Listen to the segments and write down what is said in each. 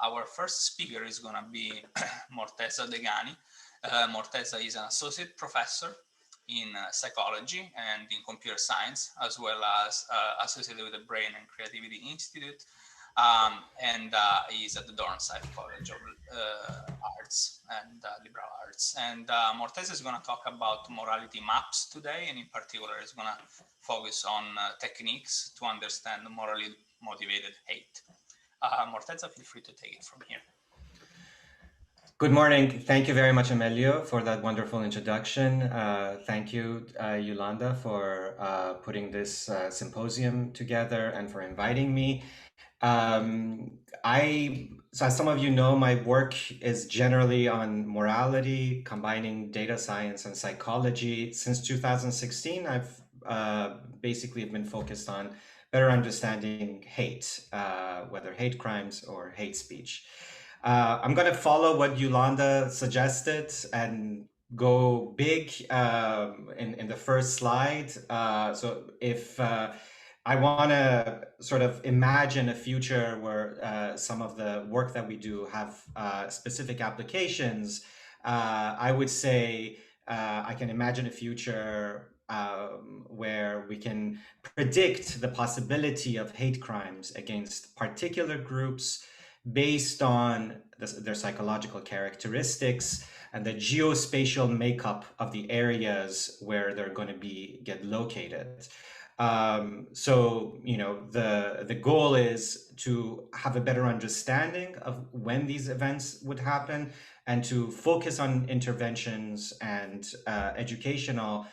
Our first speaker is going to be Morteza Dehghani. Morteza is an associate professor in psychology and in computer science, as well as associated with the Brain and Creativity Institute. And he's at the Dornsife College of Arts and Liberal Arts. And Morteza is going to talk about morality maps today, and in particular is going to focus on techniques to understand morally motivated hate. Morteza, feel free to take it from here. Good morning. Thank you very much, Emilio, for that wonderful introduction. Thank you, Yolanda, for putting this symposium together and for inviting me. So as some of you know, my work is generally on morality, combining data science and psychology. Since 2016, I've basically been focused on better understanding hate, whether hate crimes or hate speech. I'm going to follow what Yolanda suggested and go big in the first slide. So if I want to sort of imagine a future where some of the work that we do have specific applications, I would say I can imagine a future where we can predict the possibility of hate crimes against particular groups based on their psychological characteristics and the geospatial makeup of the areas where they're going to get located. So, you know, the goal is to have a better understanding of when these events would happen and to focus on interventions and educational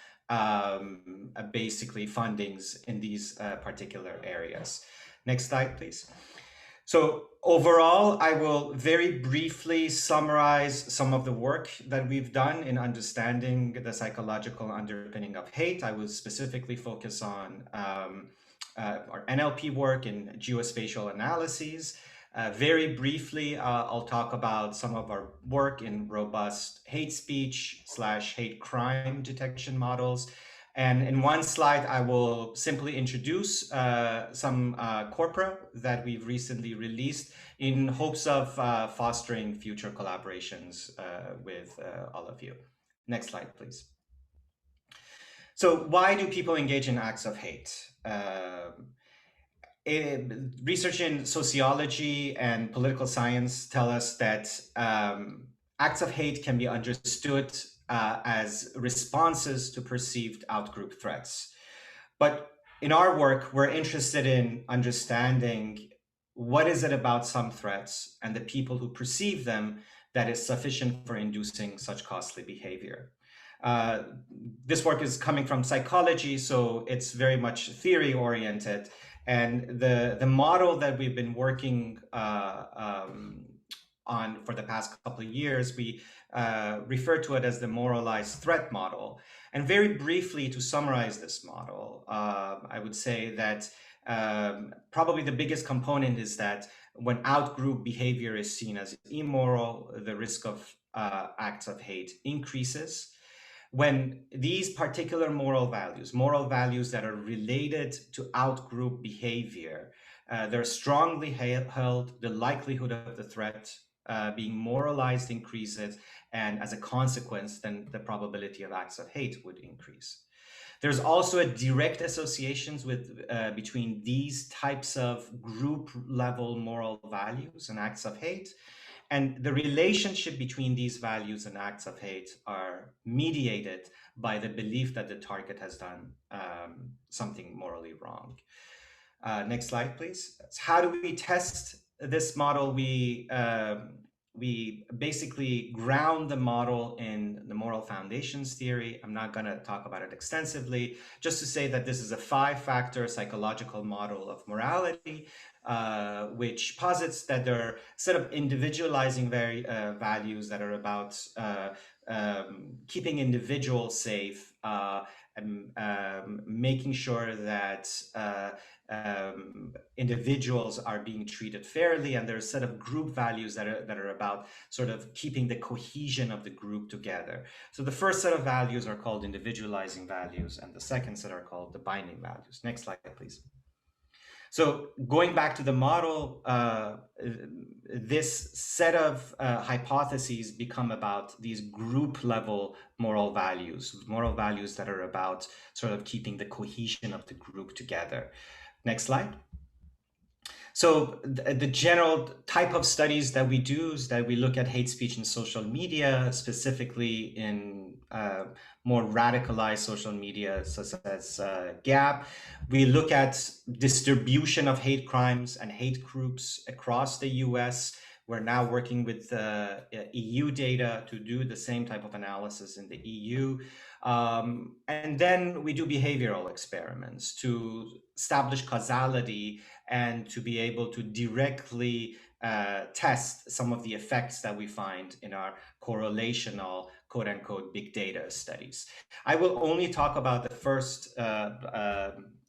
basically fundings in these particular areas. Next slide, please. So overall, I will very briefly summarize some of the work that we've done in understanding the psychological underpinning of hate. I will specifically focus on our NLP work in geospatial analyses. Very briefly, I'll talk about some of our work in robust hate speech / hate crime detection models. And in one slide, I will simply introduce some corpora that we've recently released in hopes of fostering future collaborations with all of you. Next slide, please. So why do people engage in acts of hate? Research in sociology and political science tell us that acts of hate can be understood as responses to perceived outgroup threats. But in our work, we're interested in understanding what is it about some threats and the people who perceive them that is sufficient for inducing such costly behavior. This work is coming from psychology, so it's very much theory-oriented. And the model that we've been working on for the past couple of years, we refer to it as the moralized threat model. And very briefly, to summarize this model, I would say that probably the biggest component is that when outgroup behavior is seen as immoral, the risk of acts of hate increases. When these particular moral values that are related to outgroup behavior, they're strongly held, the likelihood of the threat being moralized increases, and as a consequence, then the probability of acts of hate would increase. There's also a direct associations between these types of group level moral values and acts of hate. And the relationship between these values and acts of hate are mediated by the belief that the target has done something morally wrong. Next slide, please. How do we test this model? We basically ground the model in the moral foundations theory. I'm not going to talk about it extensively, just to say that this is a 5-factor psychological model of morality, which posits that there are set of individualizing values that are about keeping individuals safe, and making sure that individuals are being treated fairly, and there are a set of group values that are about sort of keeping the cohesion of the group together. So the first set of values are called individualizing values, and the second set are called the binding values. Next slide, please. So going back to the model, this set of hypotheses become about these group level moral values that are about sort of keeping the cohesion of the group together. Next slide. So the general type of studies that we do is that we look at hate speech in social media, specifically in more radicalized social media, such as GAP. We look at distribution of hate crimes and hate groups across the US. We're now working with EU data to do the same type of analysis in the EU. And then we do behavioral experiments to establish causality and to be able to directly test some of the effects that we find in our correlational, quote unquote, big data studies. I will only talk about the first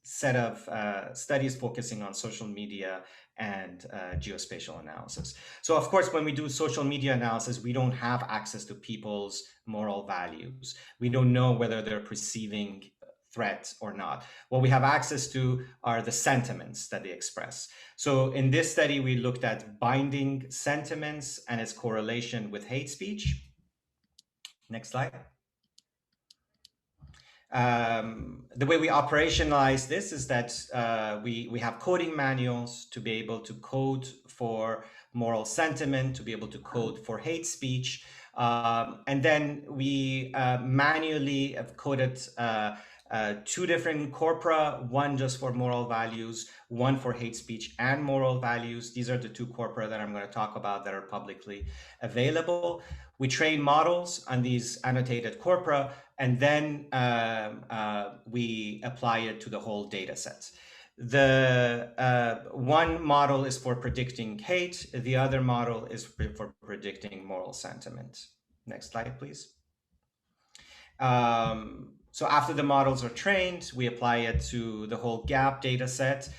set of studies focusing on social media and geospatial analysis. So of course, when we do social media analysis, we don't have access to people's moral values. We don't know whether they're perceiving threat or not. What we have access to are the sentiments that they express. So in this study, we looked at binding sentiments and its correlation with hate speech. Next slide. The way we operationalize this is that we have coding manuals to be able to code for moral sentiment, to be able to code for hate speech. And then we manually have coded two different corpora, one just for moral values, one for hate speech and moral values. These are the two corpora that I'm going to talk about that are publicly available. We train models on these annotated corpora, and then we apply it to the whole data set. The one model is for predicting hate. The other model is for predicting moral sentiment. Next slide, please. So after the models are trained, we apply it to the whole GAP data set.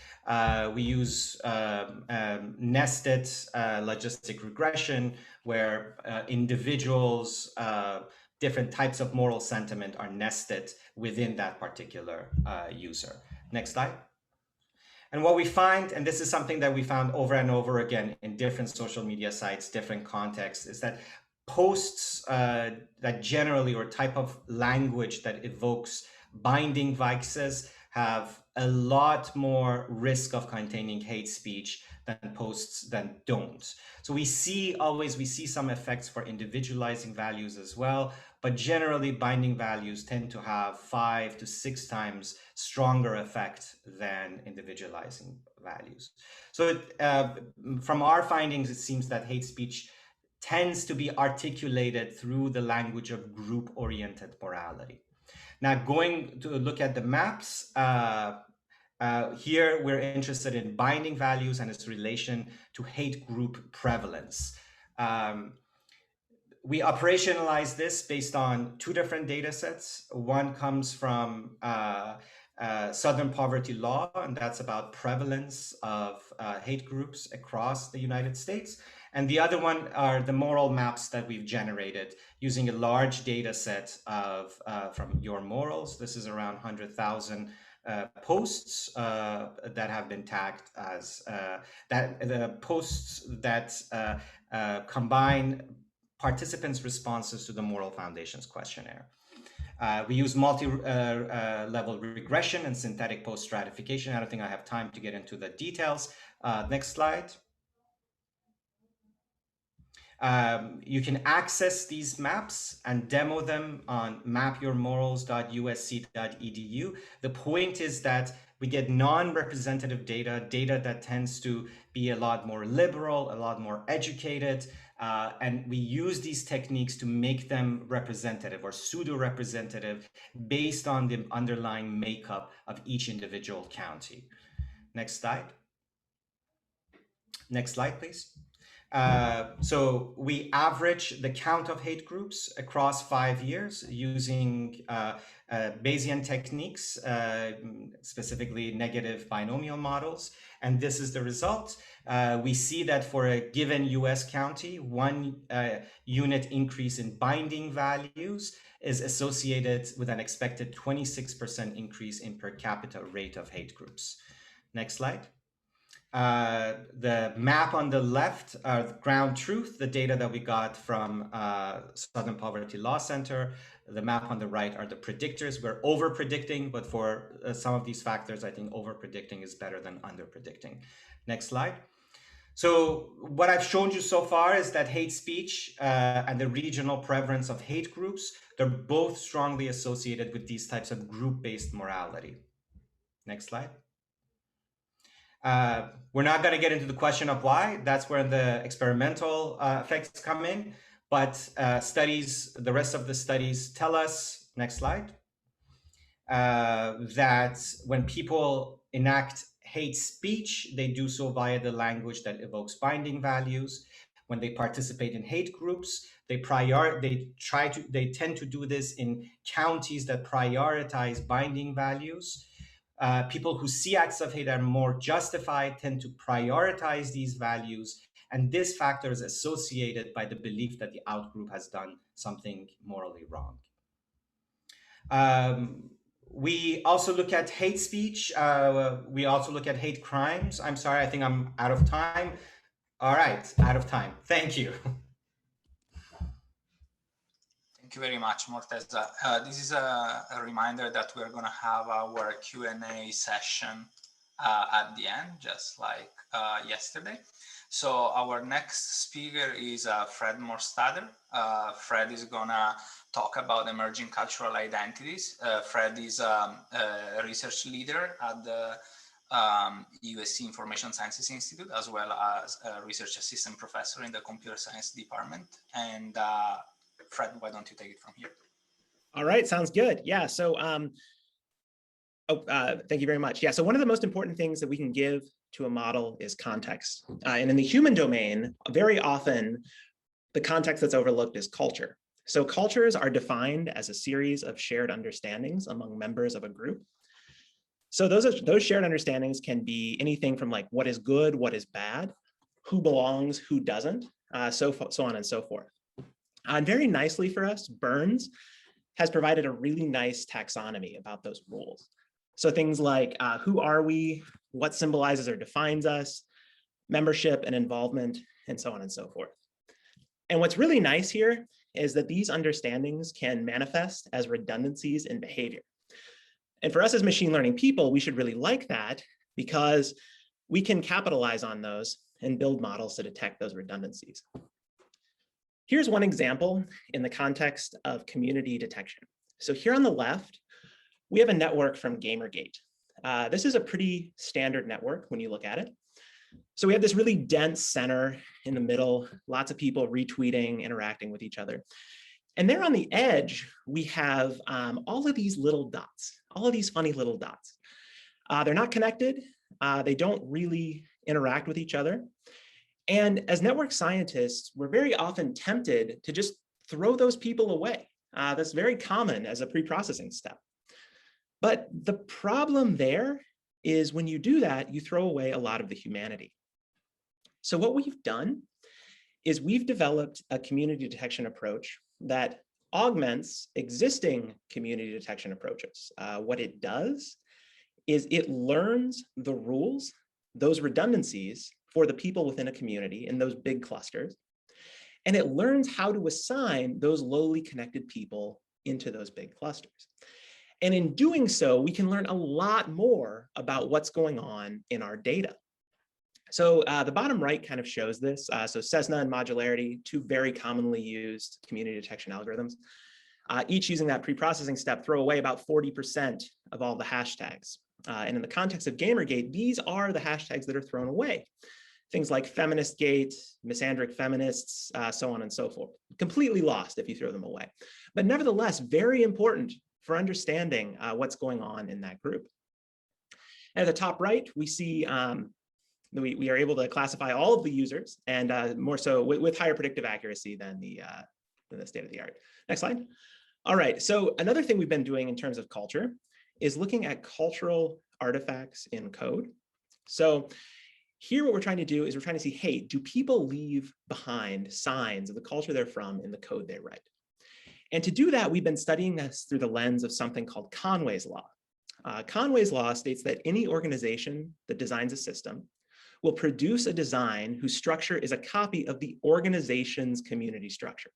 We use nested logistic regression where individuals, different types of moral sentiment are nested within that particular user. Next slide. And what we find, and this is something that we found over and over again in different social media sites, different contexts, is that posts that generally, or type of language that evokes binding vices, have a lot more risk of containing hate speech than posts that don't. So we see some effects for individualizing values as well, but generally binding values tend to have 5 to 6 times stronger effect than individualizing values. So from our findings, it seems that hate speech tends to be articulated through the language of group-oriented morality. Now, going to look at the maps, here we're interested in binding values and its relation to hate group prevalence. We operationalize this based on two different data sets. One comes from Southern Poverty Law, and that's about prevalence of hate groups across the United States. And the other one are the moral maps that we've generated using a large data set of from Your Morals. This is around 100,000 posts that have been tagged as the posts that combine participants' responses to the Moral Foundations questionnaire. We use multi-level regression and synthetic post stratification. I don't think I have time to get into the details. Next slide. You can access these maps and demo them on mapyourmorals.usc.edu. The point is that we get non-representative data that tends to be a lot more liberal, a lot more educated, and we use these techniques to make them representative or pseudo-representative based on the underlying makeup of each individual county. Next slide. Next slide, please. So we average the count of hate groups across 5 years using Bayesian techniques, specifically negative binomial models. And this is the result. We see that for a given US county, 1 unit increase in binding values is associated with an expected 26% increase in per capita rate of hate groups. Next slide. The map on the left are ground truth, the data that we got from Southern Poverty Law Center. The map on the right are the predictors. We're over predicting, but for some of these factors, I think over predicting is better than under predicting. Next slide. So what I've shown you so far is that hate speech and the regional prevalence of hate groups, they're both strongly associated with these types of group-based morality. Next slide. We're not going to get into the question of why. That's where the experimental effects come in. But studies, the rest of the studies tell us, next slide, that when people enact hate speech, they do so via the language that evokes binding values. When they participate in hate groups, they tend to do this in counties that prioritize binding values. People who see acts of hate are more justified, tend to prioritize these values, and this factor is associated by the belief that the outgroup has done something morally wrong. We also look at hate speech. We also look at hate crimes. I'm sorry, I think I'm out of time. All right, out of time. Thank you. Thank you very much, Morteza. This is a reminder that we're going to have our Q&A session at the end, just like yesterday. So our next speaker is Fred Morstatter. Fred is going to talk about emerging cultural identities. Fred is a research leader at the USC Information Sciences Institute, as well as a research assistant professor in the computer science department. And Fred, why don't you take it from here? All right, sounds good. Yeah, so thank you very much. Yeah, so one of the most important things that we can give to a model is context. And in the human domain, very often the context that's overlooked is culture. So cultures are defined as a series of shared understandings among members of a group. So those shared understandings can be anything from like what is good, what is bad, who belongs, who doesn't, so on and so forth. And very nicely for us, Burns has provided a really nice taxonomy about those rules. So things like who are we, what symbolizes or defines us, membership and involvement, and so on and so forth. And what's really nice here is that these understandings can manifest as redundancies in behavior. And for us as machine learning people, we should really like that because we can capitalize on those and build models to detect those redundancies. Here's one example in the context of community detection. So here on the left, we have a network from Gamergate. This is a pretty standard network when you look at it. So we have this really dense center in the middle, lots of people retweeting, interacting with each other. And there on the edge, we have all of these little dots, all of these funny little dots. They're not connected. They don't really interact with each other. And as network scientists, we're very often tempted to just throw those people away. That's very common as a pre-processing step. But the problem there is when you do that, you throw away a lot of the humanity. So what we've done is we've developed a community detection approach that augments existing community detection approaches. What it does is it learns the rules, those redundancies for the people within a community in those big clusters, and it learns how to assign those lowly connected people into those big clusters. And in doing so, we can learn a lot more about what's going on in our data. So the bottom right kind of shows this. So Cessna and modularity, two very commonly used community detection algorithms, each using that pre-processing step, throw away about 40% of all the hashtags. And in the context of Gamergate, these are the hashtags that are thrown away. Things like feministgate, misandric feminists, so on and so forth. Completely lost if you throw them away. But nevertheless, very important for understanding what's going on in that group. At the top right, we see we are able to classify all of the users, and more so with higher predictive accuracy than the state of the art. Next slide. All right, so another thing we've been doing in terms of culture is looking at cultural artifacts in code. So here what we're trying to do is we're trying to see, hey, do people leave behind signs of the culture they're from in the code they write? And to do that, we've been studying this through the lens of something called Conway's law. Conway's law states that any organization that designs a system will produce a design whose structure is a copy of the organization's community structure.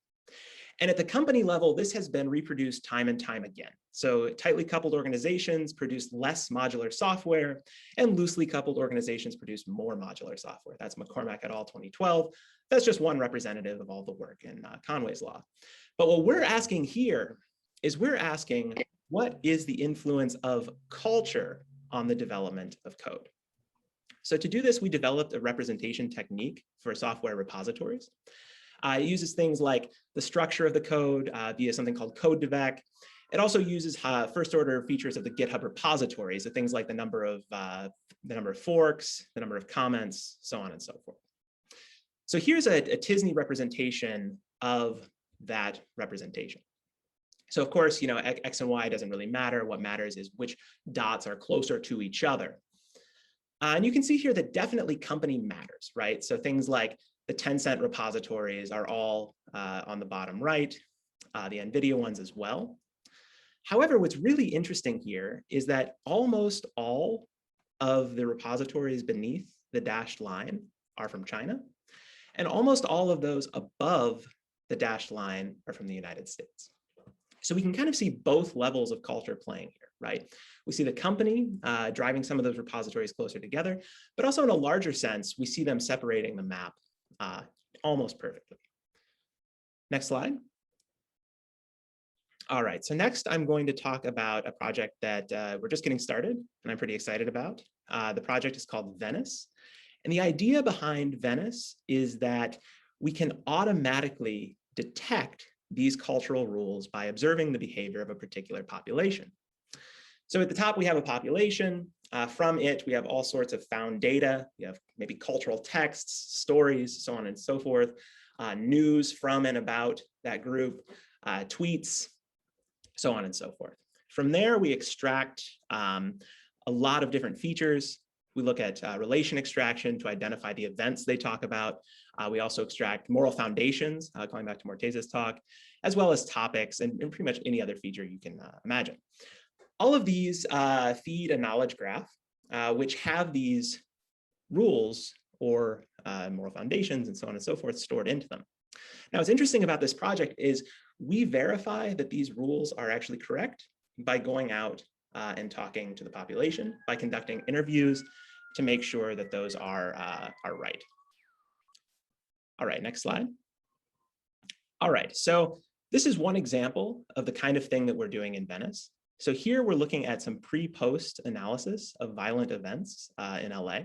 And at the company level, this has been reproduced time and time again. So tightly coupled organizations produce less modular software, and loosely coupled organizations produce more modular software. That's McCormack et al. 2012. That's just one representative of all the work in Conway's law. But what we're asking here is we're asking, what is the influence of culture on the development of code? So to do this, we developed a representation technique for software repositories. It uses things like the structure of the code via something called code_dev. It also uses first order features of the GitHub repositories, so things like the number of forks, the number of comments, so on and so forth. So here's a Tisney representation of that representation. So of course, X and Y doesn't really matter. What matters is which dots are closer to each other. And you can see here that definitely company matters, right? So things like the 10-cent repositories are all on the bottom right, the NVIDIA ones as well. However, what's really interesting here is that almost all of the repositories beneath the dashed line are from China, and almost all of those above the dashed line are from the United States. So we can kind of see both levels of culture playing here, right? We see the company driving some of those repositories closer together, but also in a larger sense, we see them separating the map almost perfectly. Next slide. All right, so next I'm going to talk about a project that we're just getting started and I'm pretty excited about. The project is called VENICE. And the idea behind VENICE is that we can automatically detect these cultural rules by observing the behavior of a particular population. So at the top, we have a population. From it, we have all sorts of found data. We have maybe cultural texts, stories, so on and so forth, news from and about that group, tweets, so on and so forth. From there, we extract a lot of different features. We look at relation extraction to identify the events they talk about. We also extract moral foundations, going back to Morteza's talk, as well as topics and pretty much any other feature you can imagine. All of these feed a knowledge graph, which have these rules or moral foundations and so on and so forth stored into them. Now, what's interesting about this project is we verify that these rules are actually correct by going out and talking to the population, by conducting interviews to make sure that those are right. All right, next slide. All right, so this is one example of the kind of thing that we're doing in VENICE. So here we're looking at some pre-post analysis of violent events in LA.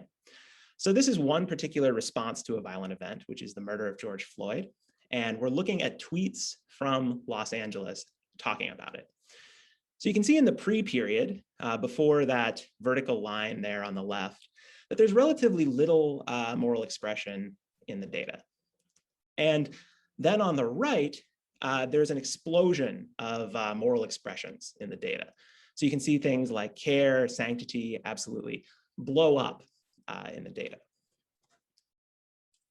So this is one particular response to a violent event, which is the murder of George Floyd. And we're looking at tweets from Los Angeles talking about it. So you can see in the pre-period, before that vertical line there on the left, that there's relatively little moral expression in the data. And then on the right, there's an explosion of moral expressions in the data. So you can see things like care, sanctity, absolutely blow up in the data.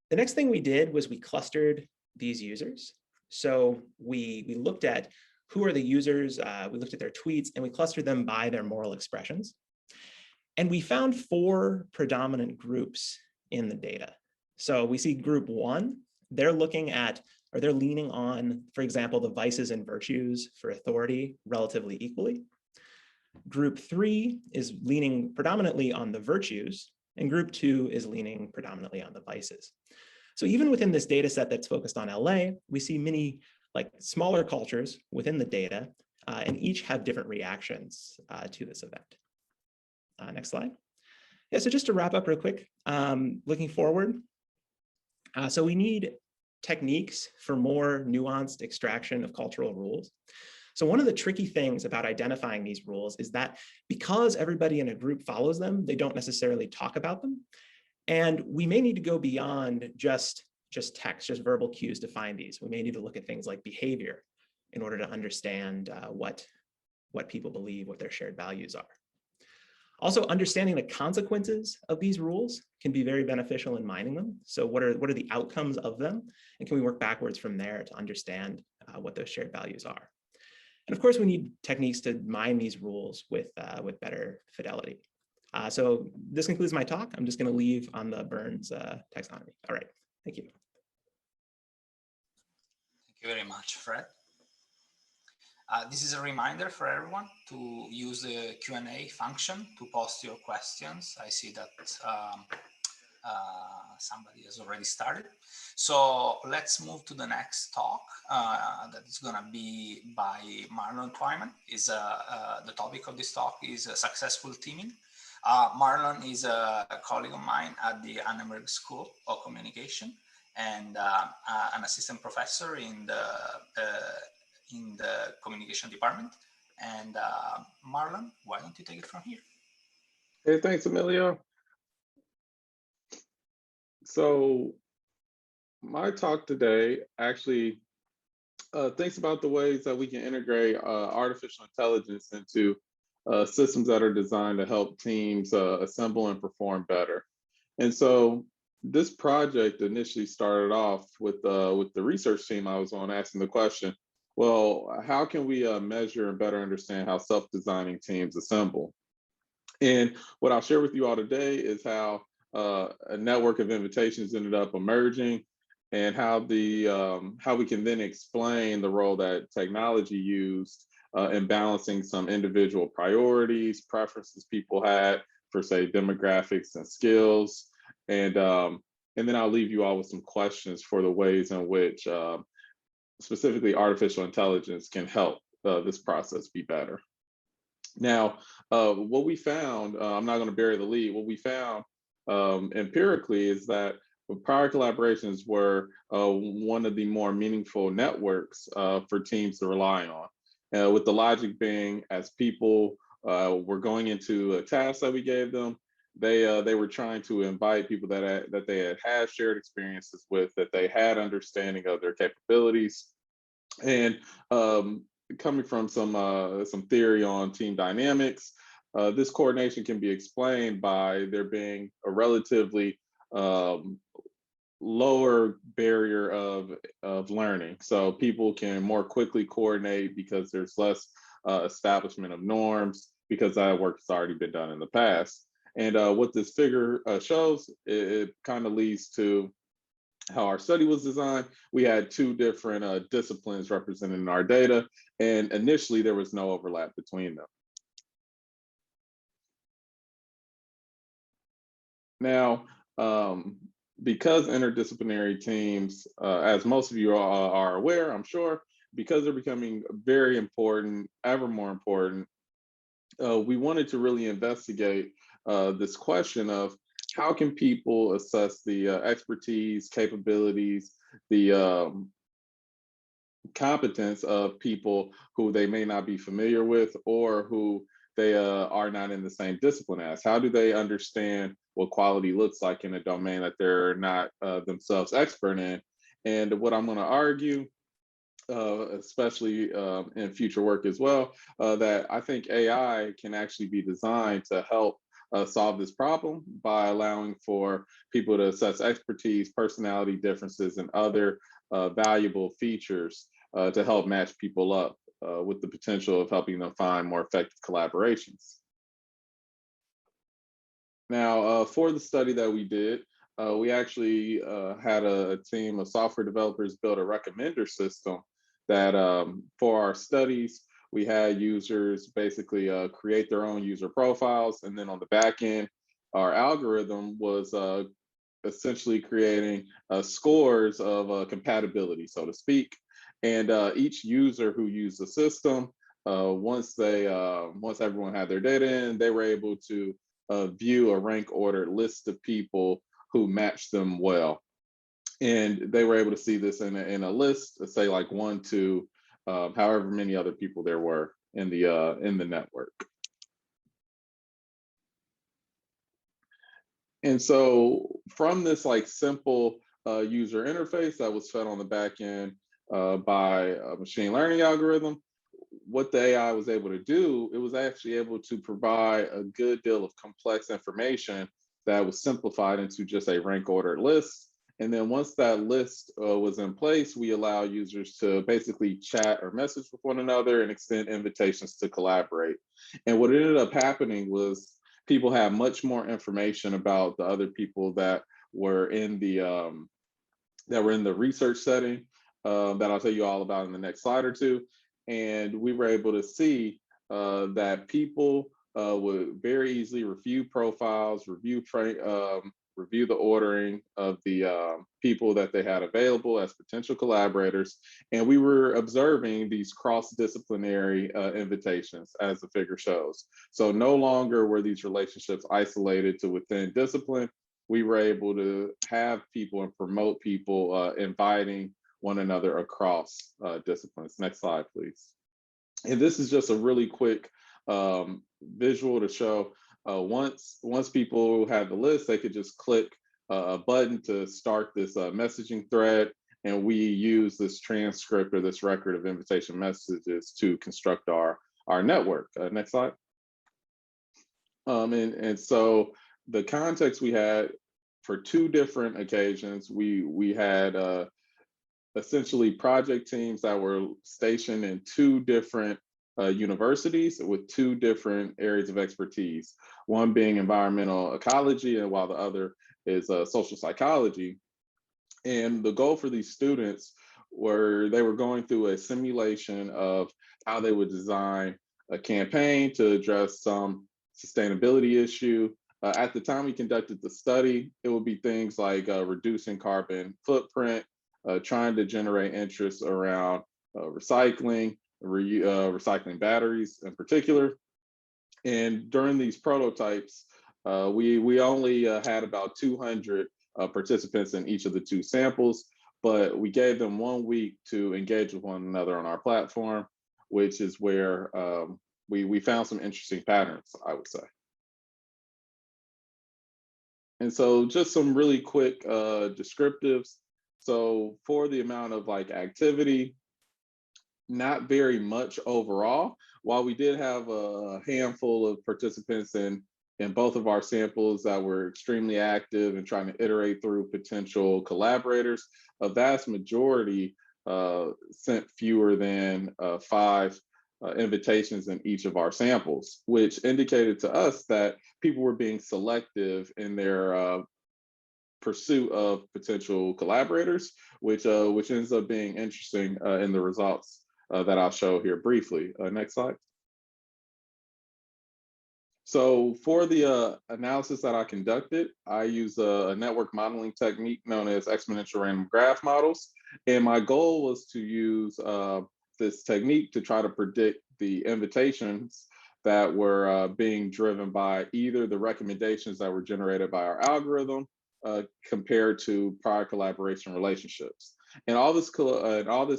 The next thing we did was we clustered these users. So we looked at who are the users, we looked at their tweets, and we clustered them by their moral expressions. And we found 4 predominant groups in the data. So we see group 1, they're looking at, or they're leaning on, for example, the vices and virtues for authority relatively equally. Group 3 is leaning predominantly on the virtues, and group 2 is leaning predominantly on the vices. So even within this data set that's focused on LA, we see many smaller cultures within the data, and each have different reactions to this event. Next slide. Yeah, so just to wrap up real quick, looking forward. So we need techniques for more nuanced extraction of cultural rules. So one of the tricky things about identifying these rules is that because everybody in a group follows them, they don't necessarily talk about them. And we may need to go beyond just text, just verbal cues to find these. We may need to look at things like behavior in order to understand what people believe, what their shared values are. Also, understanding the consequences of these rules can be very beneficial in mining them. So what are the outcomes of them? And can we work backwards from there to understand what those shared values are? And of course, we need techniques to mine these rules with better fidelity. So this concludes my talk. I'm just going to leave on the Burns taxonomy. All right, thank you. Thank you very much, Fred. This is a reminder for everyone to use the Q&A function to post your questions. I see that somebody has already started. So let's move to the next talk that is going to be by Marlon Twyman. The topic of this talk is successful teaming. Marlon is a colleague of mine at the Annenberg School of Communication and an assistant professor in the communication department. And Marlon, why don't you take it from here? Hey, thanks, Emilio. So my talk today actually thinks about the ways that we can integrate artificial intelligence into systems that are designed to help teams assemble and perform better. And so this project initially started off with the research team I was on asking the question, well, how can we measure and better understand how self-designing teams assemble? And what I'll share with you all today is how a network of invitations ended up emerging, and how we can then explain the role that technology used in balancing some individual priorities, preferences people had for, say, demographics and skills, and then I'll leave you all with some questions for the ways in which specifically artificial intelligence can help this process be better. Now, what we found, I'm not going to bury the lead, what we found empirically is that prior collaborations were one of the more meaningful networks for teams to rely on. With the logic being, as people were going into a task that we gave them, they were trying to invite people that they had shared experiences with, that they had understanding of their capabilities, and coming from some theory on team dynamics, this coordination can be explained by there being a relatively lower barrier of learning. So people can more quickly coordinate because there's less establishment of norms, because that work has already been done in the past. And what this figure shows, it kind of leads to how our study was designed. We had two different disciplines represented in our data, and initially there was no overlap between them. Now, because interdisciplinary teams, as most of you are aware, I'm sure, because they're becoming very important, ever more important, we wanted to really investigate this question of how can people assess the expertise, capabilities, the competence of people who they may not be familiar with, or who they are not in the same discipline as. How do they understand what quality looks like in a domain that they're not themselves expert in? And what I'm going to argue, especially in future work as well, that I think AI can actually be designed to help solve this problem by allowing for people to assess expertise, personality differences, and other valuable features to help match people up with the potential of helping them find more effective collaborations. Now, for the study that we did, we actually had a team of software developers build a recommender system that for our studies, we had users basically create their own user profiles. And then on the back end, our algorithm was essentially creating scores of compatibility, so to speak. And each user who used the system, once everyone had their data in, they were able to view a rank ordered list of people who matched them well. And they were able to see this in a list, say like 1 to however many other people there were in the network. And so from this like simple user interface that was fed on the back end by a machine learning algorithm, what the AI was able to do, it was actually able to provide a good deal of complex information that was simplified into just a rank ordered list. And then once that list was in place, we allow users to basically chat or message with one another and extend invitations to collaborate. And what ended up happening was people have much more information about the other people that were in the research setting that I'll tell you all about in the next slide or two. And we were able to see that people would very easily review profiles, review the ordering of the people that they had available as potential collaborators. And we were observing these cross-disciplinary invitations, as the figure shows. So no longer were these relationships isolated to within discipline. We were able to have people and promote people inviting one another across disciplines. Next slide, please. And this is just a really quick visual to show once people had the list, they could just click a button to start this messaging thread, and we use this transcript or this record of invitation messages to construct our network. Next slide. And so the context we had for two different occasions, we had essentially project teams that were stationed in two different universities with two different areas of expertise, one being environmental ecology and while the other is social psychology. And the goal for these students they were going through a simulation of how they would design a campaign to address some sustainability issue. At the time we conducted the study, it would be things like reducing carbon footprint, trying to generate interest around recycling, recycling batteries in particular. And during these prototypes, we only had about 200 participants in each of the two samples, but we gave them 1 week to engage with one another on our platform, which is where we found some interesting patterns, I would say. And so just some really quick descriptives. So for the amount of activity, not very much overall. While we did have a handful of participants in both of our samples that were extremely active and trying to iterate through potential collaborators, a vast majority sent fewer than 5 invitations in each of our samples, which indicated to us that people were being selective in their pursuit of potential collaborators, which ends up being interesting in the results that I'll show here briefly. Next slide. So for the analysis that I conducted, I use a network modeling technique known as exponential random graph models. And my goal was to use this technique to try to predict the invitations that were being driven by either the recommendations that were generated by our algorithm compared to prior collaboration relationships. And all this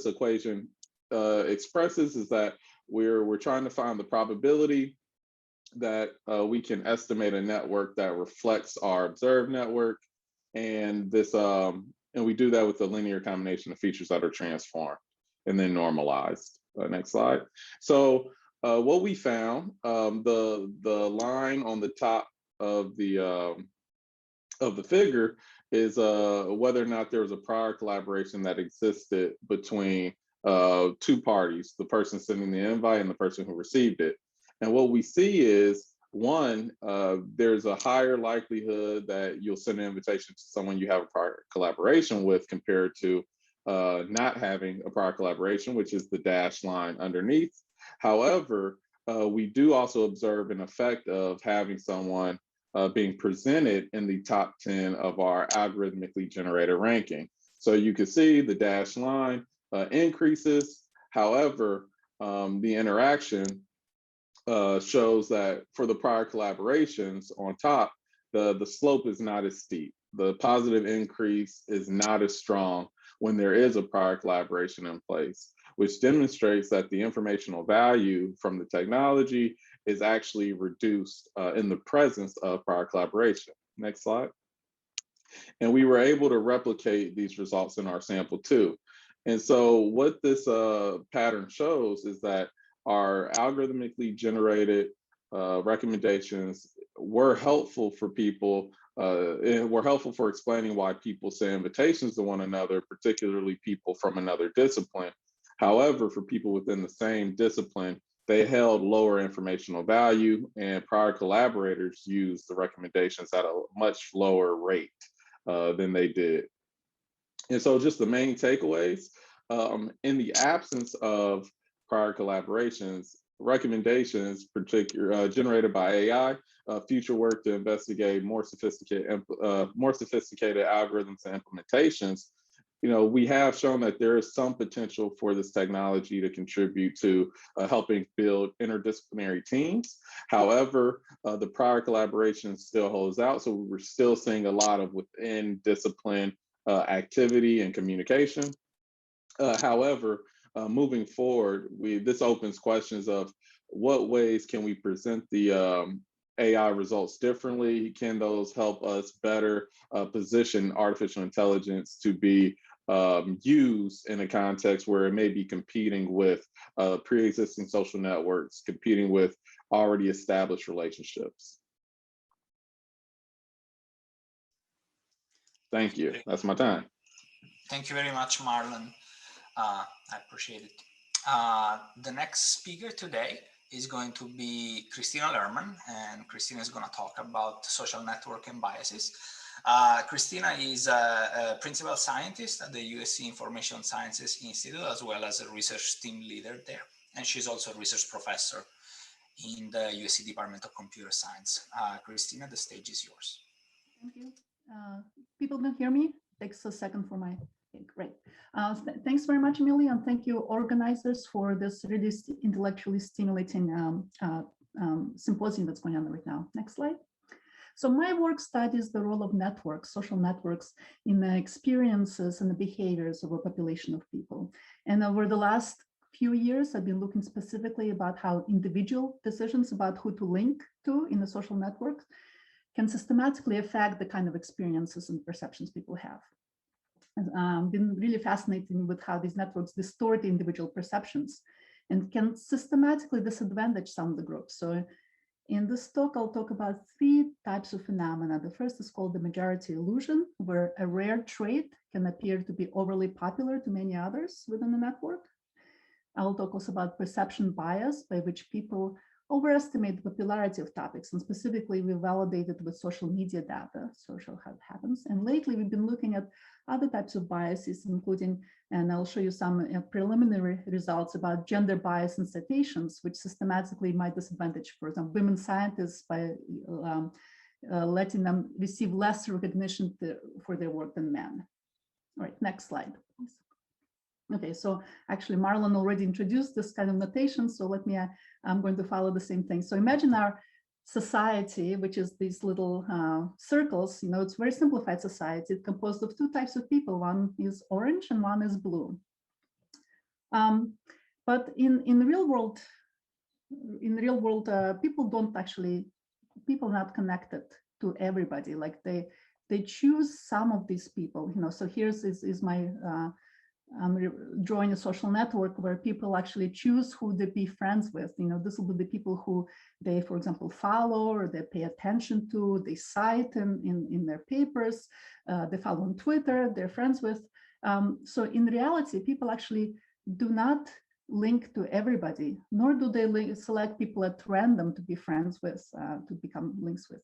equation expresses is that we're trying to find the probability that we can estimate a network that reflects our observed network, and we do that with a linear combination of features that are transformed and then normalized. Next slide. So what we found, the line on the top of the figure is whether or not there was a prior collaboration that existed between two parties, the person sending the invite and the person who received it. And what we see is, one, there's a higher likelihood that you'll send an invitation to someone you have a prior collaboration with compared to not having a prior collaboration, which is the dashed line underneath. However, we do also observe an effect of having someone being presented in the top 10 of our algorithmically generated ranking. So you can see the dashed line increases. However, the interaction shows that for the prior collaborations on top, the slope is not as steep. The positive increase is not as strong when there is a prior collaboration in place, which demonstrates that the informational value from the technology is actually reduced in the presence of prior collaboration. Next slide. And we were able to replicate these results in our sample too. And so what this pattern shows is that our algorithmically generated recommendations were helpful for people, and were helpful for explaining why people send invitations to one another, particularly people from another discipline. However, for people within the same discipline, they held lower informational value, and prior collaborators used the recommendations at a much lower rate than they did. And so just the main takeaways, in the absence of prior collaborations, recommendations generated by AI, future work to investigate more sophisticated algorithms and implementations, we have shown that there is some potential for this technology to contribute to helping build interdisciplinary teams. However, the prior collaboration still holds out, so we're still seeing a lot of within discipline activity and communication. However, moving forward, this opens questions of what ways can we present the AI results differently? Can those help us better position artificial intelligence to be used in a context where it may be competing with pre-existing social networks, competing with already established relationships? Thank you. That's my time. Thank you very much, Marlon. I appreciate it. The next speaker today is going to be Christina Lerman, and Christina is going to talk about social network and biases. Christina is a principal scientist at the USC Information Sciences Institute, as well as a research team leader there. And she's also a research professor in the USC Department of Computer Science. Christina, the stage is yours. Thank you. People can hear me? Takes a second for my, okay, great. Thanks very much, Emilio, and thank you organizers for this really intellectually stimulating symposium that's going on right now. Next slide. So my work studies the role of networks, social networks, in the experiences and the behaviors of a population of people. And over the last few years, I've been looking specifically about how individual decisions about who to link to in the social network can systematically affect the kind of experiences and perceptions people have. Been really fascinated with how these networks distort individual perceptions and can systematically disadvantage some of the groups. So in this talk, I'll talk about 3 types of phenomena. The first is called the majority illusion, where a rare trait can appear to be overly popular to many others within the network. I'll talk also about perception bias, by which people overestimate the popularity of topics, and specifically we validate it with social media data, social how it happens. And lately we've been looking at other types of biases, including, and I'll show you some preliminary results about gender bias in citations, which systematically might disadvantage, for example, women scientists by letting them receive less recognition for their work than men. All right, next slide, please. Okay, so actually Marlon already introduced this kind of notation, so let me, I'm going to follow the same thing. So imagine our society, which is these little circles, it's a very simplified society. It's composed of 2 types of people. One is orange and one is blue. But in the real world, people don't actually, people not connected to everybody. Like they choose some of these people, so here's is my, I'm drawing a social network where people actually choose who they be friends with. This will be the people who they, for example, follow or they pay attention to, they cite in their papers, they follow on Twitter, they're friends with. So in reality, people actually do not link to everybody, nor do they select people at random to be friends with, to become links with.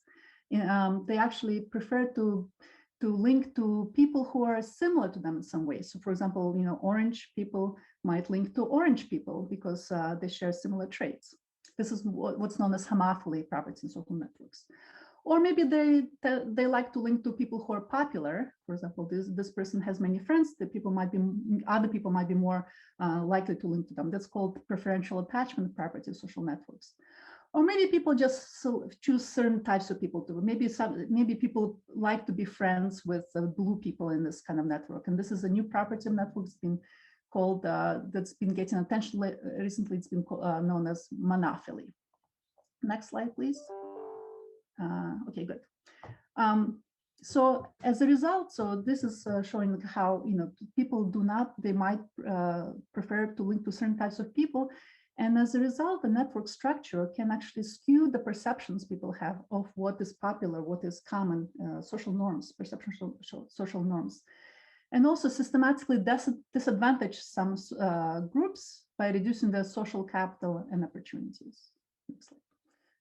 They actually prefer to link to people who are similar to them in some way. So for example, orange people might link to orange people because they share similar traits. This is what's known as homophily properties in social networks. Or maybe they like to link to people who are popular. For example, this person has many friends, other people might be more likely to link to them. That's called preferential attachment property of social networks. Or maybe people just choose certain types of people too. Maybe people like to be friends with blue people in this kind of network. And this is a new property of networks been called, that's been getting attention recently. It's been known as monophily. Next slide, please. Okay, good. So as a result, so this is showing how, people they might prefer to link to certain types of people. And as a result, the network structure can actually skew the perceptions people have of what is popular, what is common, social norms, perceptual social norms, and also systematically disadvantage some groups by reducing their social capital and opportunities. Next slide.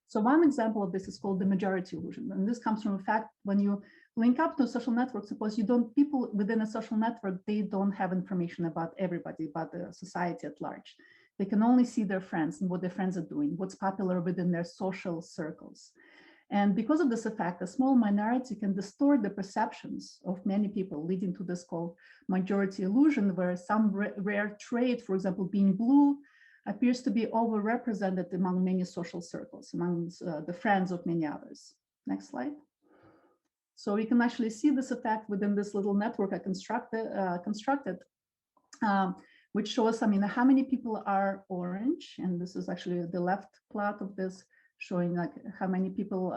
So one example of this is called the majority illusion. And this comes from the fact when you link up to a social network, suppose people within a social network, they don't have information about everybody, about the society at large. They can only see their friends and what their friends are doing, what's popular within their social circles. And because of this effect, a small minority can distort the perceptions of many people, leading to this called majority illusion, where some rare trait, for example, being blue, appears to be overrepresented among many social circles, among the friends of many others. Next slide. So we can actually see this effect within this little network I constructed, which shows, how many people are orange, and this is actually the left plot of this, showing like how many people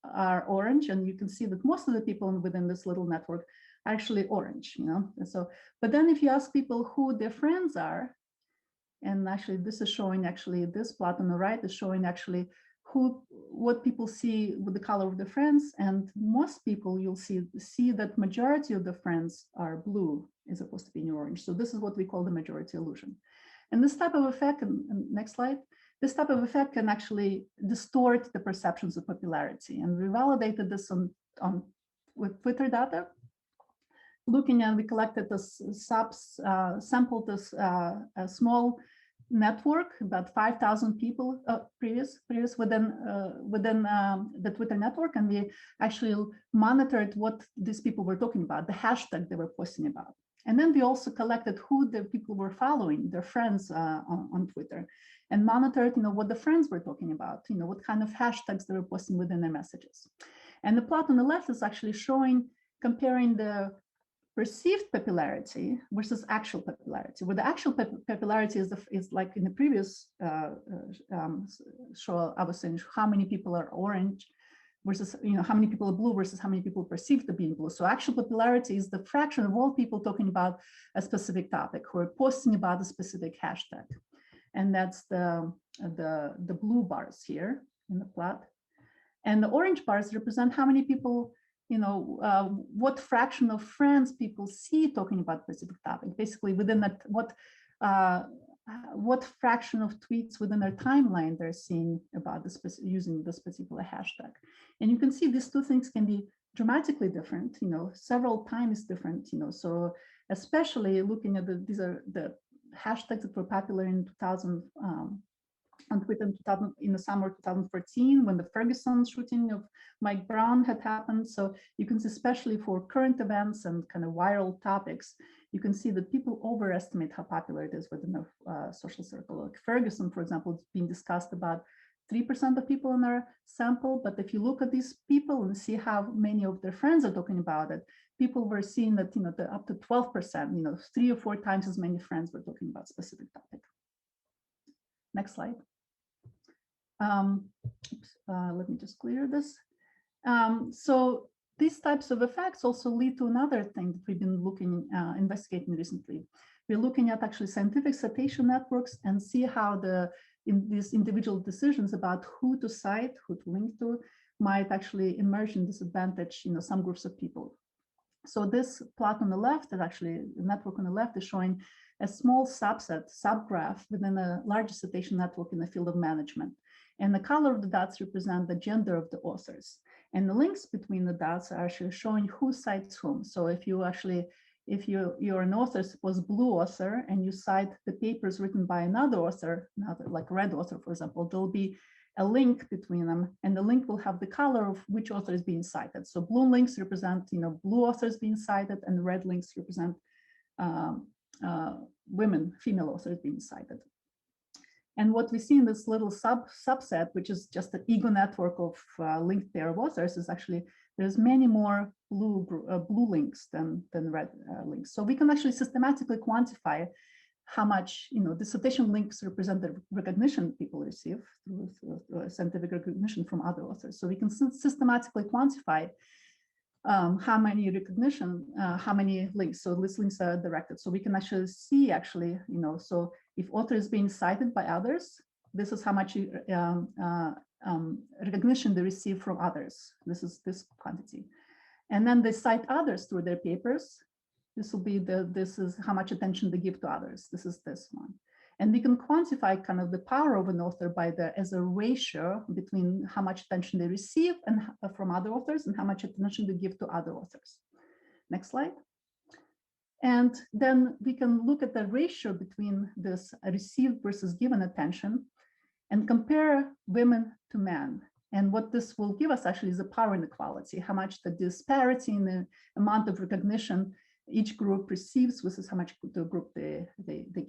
are orange, and you can see that most of the people within this little network are actually orange, And so, but then if you ask people who their friends are, and actually this is showing this plot on the right is showing what people see with the color of the friends, and most people you'll see that majority of the friends are blue as opposed to being orange. So this is what we call the majority illusion. And this type of effect, and next slide, this type of effect can actually distort the perceptions of popularity. And we validated this with Twitter data. Looking at, we collected this sampled this a small network, about 5,000 people previous within the Twitter network, and we actually monitored what these people were talking about, the hashtag they were posting about. And then we also collected who the people were following, their friends on Twitter, and monitored, what the friends were talking about, what kind of hashtags they were posting within their messages. And the plot on the left is actually comparing the perceived popularity versus actual popularity, where the actual popularity is like in the previous show, I was saying how many people are orange versus, how many people are blue versus how many people perceive to be blue. So actual popularity is the fraction of all people talking about a specific topic who are posting about a specific hashtag. And that's the blue bars here in the plot. And the orange bars represent how many people, what fraction of friends people see talking about a specific topic. Basically, within that, what fraction of tweets within their timeline they're seeing about using this particular hashtag. And you can see these two things can be dramatically different, several times different, So especially looking at these are the hashtags that were popular in 2000. On Twitter in the summer 2014, when the Ferguson shooting of Mike Brown had happened. So you can see, especially for current events and kind of viral topics, you can see that people overestimate how popular it is within a social circle. Like Ferguson, for example, it's being discussed about 3% of people in our sample. But if you look at these people and see how many of their friends are talking about it, people were seeing that, up to 12%, 3 or 4 times as many friends were talking about a specific topic. Next slide. Let me just clear this. So these types of effects also lead to another thing that we've been investigating recently. We're looking at actually scientific citation networks and see how these individual decisions about who to cite, who to link to, might actually emerge and disadvantage, some groups of people. So this plot on the left, and actually the network on the left, is showing a small subgraph within a larger citation network in the field of management. And the color of the dots represent the gender of the authors. And the links between the dots are actually showing who cites whom. So if you're an author, suppose blue author, and you cite the papers written by another author, like red author, for example, there'll be a link between them, and the link will have the color of which author is being cited. So blue links represent, blue authors being cited, and red links represent female authors being cited. And what we see in this little subset, which is just an ego network of linked pair of authors, is actually there's many more blue links than red links. So we can actually systematically quantify how much the citation links represent the recognition people receive through scientific recognition from other authors. So we can systematically quantify how many how many links. So these links are directed. So we can actually see so if author is being cited by others, this is how much recognition they receive from others. This is this quantity. And then they cite others through their papers. This will be this is how much attention they give to others. This is this one. And we can quantify kind of the power of an author as a ratio between how much attention they receive and from other authors and how much attention they give to other authors. Next slide. And then we can look at the ratio between this received versus given attention and compare women to men. And what this will give us actually is a power inequality, how much the disparity in the amount of recognition each group receives versus how much the group they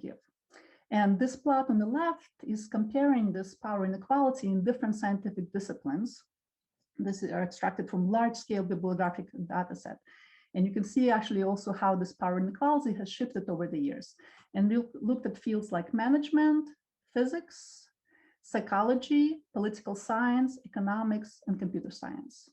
give. And this plot on the left is comparing this power inequality in different scientific disciplines. This is extracted from large-scale bibliographic data set. And you can see actually also how this power inequality has shifted over the years. And we looked at fields like management, physics, psychology, political science, economics, and computer science.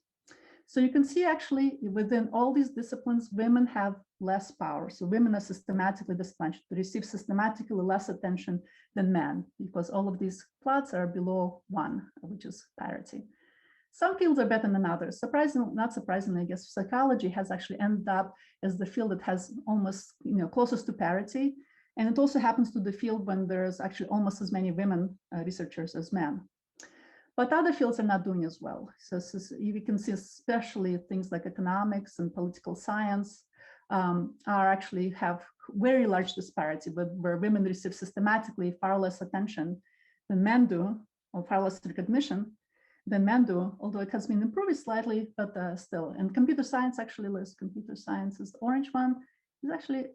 So you can see actually within all these disciplines, women have less power. So women are systematically disadvantaged, they receive systematically less attention than men because all of these plots are below 1, which is parity. Some fields are better than others. Surprisingly, not surprisingly, I guess psychology has actually ended up as the field that has almost, closest to parity. And it also happens to the field when there's actually almost as many women researchers as men. But other fields are not doing as well. So you can see especially things like economics and political science actually have very large disparity, but where women receive systematically far less attention than men do, or far less recognition than men do, although it has been improving slightly, but still. And computer science actually lists computer science is the orange one. Is actually,